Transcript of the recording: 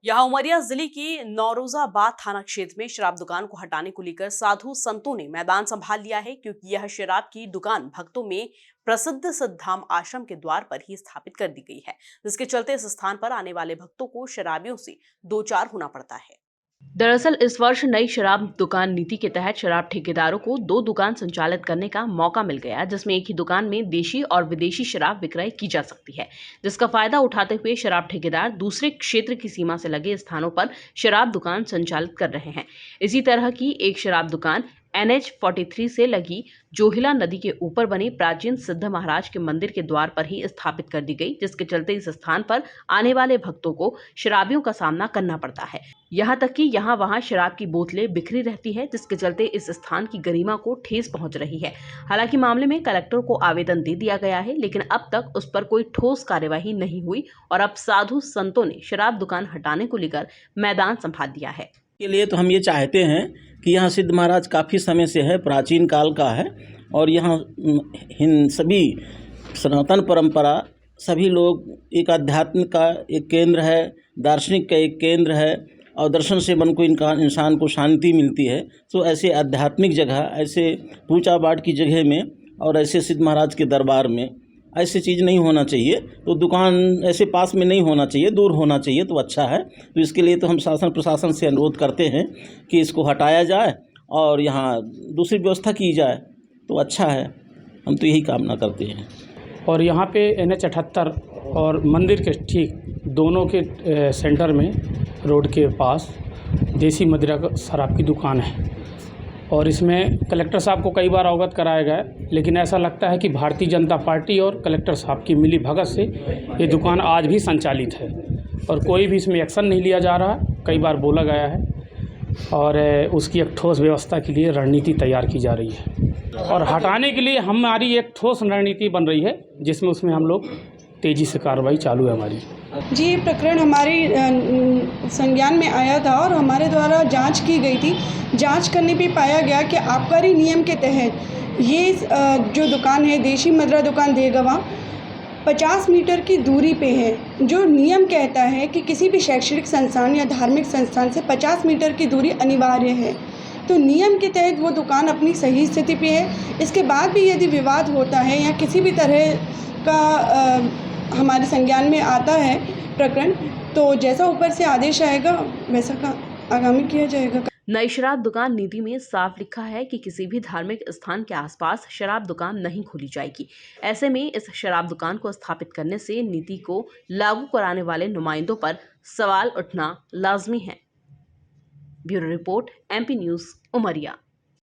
यहाँ उमरिया जिले के नौरोजाबाद थाना क्षेत्र में शराब दुकान को हटाने को लेकर साधु संतों ने मैदान संभाल लिया है, क्योंकि यह शराब की दुकान भक्तों में प्रसिद्ध सिद्धधाम आश्रम के द्वार पर ही स्थापित कर दी गई है, जिसके चलते इस स्थान पर आने वाले भक्तों को शराबियों से दो चार होना पड़ता है। दरअसल इस वर्ष नई शराब दुकान नीति के तहत शराब ठेकेदारों को 2 दुकान संचालित करने का मौका मिल गया, जिसमें एक ही दुकान में देशी और विदेशी शराब विक्रय की जा सकती है, जिसका फायदा उठाते हुए शराब ठेकेदार दूसरे क्षेत्र की सीमा से लगे स्थानों पर शराब दुकान संचालित कर रहे हैं। इसी तरह की एक शराब दुकान NH-43 से लगी जोहिला नदी के ऊपर बने प्राचीन सिद्ध महाराज के मंदिर के द्वार पर ही स्थापित कर दी गई, जिसके चलते इस स्थान पर आने वाले भक्तों को शराबियों का सामना करना पड़ता है। यहाँ तक कि यहाँ वहाँ शराब की बोतलें बिखरी रहती है, जिसके चलते इस स्थान की गरिमा को ठेस पहुंच रही है। हालांकि मामले में कलेक्टर को आवेदन दे दिया गया है, लेकिन अब तक उस पर कोई ठोस कार्यवाही नहीं हुई और अब साधु संतों ने शराब दुकान हटाने को लेकर मैदान संभाल दिया है। के लिए तो हम ये चाहते हैं कि यहाँ सिद्ध महाराज काफ़ी समय से है, प्राचीन काल का है, और यहाँ सभी सनातन परंपरा, सभी लोग, एक आध्यात्म का एक केंद्र है, दार्शनिक का एक केंद्र है, और दर्शन से मन को इंसान को शांति मिलती है। तो ऐसे आध्यात्मिक जगह, ऐसे पूजा पाठ की जगह में और ऐसे सिद्ध महाराज के दरबार में ऐसी चीज़ नहीं होना चाहिए। तो दुकान ऐसे पास में नहीं होना चाहिए, दूर होना चाहिए, तो अच्छा है। तो इसके लिए तो हम शासन प्रशासन से अनुरोध करते हैं कि इसको हटाया जाए और यहाँ दूसरी व्यवस्था की जाए, तो अच्छा है। हम तो यही कामना करते हैं। और यहाँ पे NH-78 और मंदिर के ठीक दोनों के सेंटर में रोड के पास देसी मदिरा शराब की दुकान है, और इसमें कलेक्टर साहब को कई बार अवगत कराया गया है, लेकिन ऐसा लगता है कि भारतीय जनता पार्टी और कलेक्टर साहब की मिली भगत से ये दुकान आज भी संचालित है और कोई भी इसमें एक्शन नहीं लिया जा रहा है। कई बार बोला गया है और उसकी एक ठोस व्यवस्था के लिए रणनीति तैयार की जा रही है, और हटाने के लिए हमारी एक ठोस रणनीति बन रही है, जिसमें उसमें हम लोग तेज़ी से कार्रवाई चालू है हमारी। जी, ये प्रकरण हमारे संज्ञान में आया था और हमारे द्वारा जांच की गई थी। जांच करने पे पाया गया कि आबकारी नियम के तहत ये जो दुकान है, देशी मदिरा दुकान देगवा, 50 मीटर की दूरी पे है। जो नियम कहता है कि किसी भी शैक्षणिक संस्थान या धार्मिक संस्थान से 50 मीटर की दूरी अनिवार्य है, तो नियम के तहत वो दुकान अपनी सही स्थिति पे है। इसके बाद भी यदि विवाद होता है या किसी भी तरह का हमारे संज्ञान में आता है प्रकरण, तो जैसा ऊपर से आदेश आएगा वैसा का आगामी किया जाएगा। नई शराब दुकान नीति में साफ लिखा है कि किसी भी धार्मिक स्थान के आसपास शराब दुकान नहीं खोली जाएगी। ऐसे में इस शराब दुकान को स्थापित करने से नीति को लागू कराने वाले नुमाइंदों पर सवाल उठना लाजमी है। Bureau report, MP news, Umaria.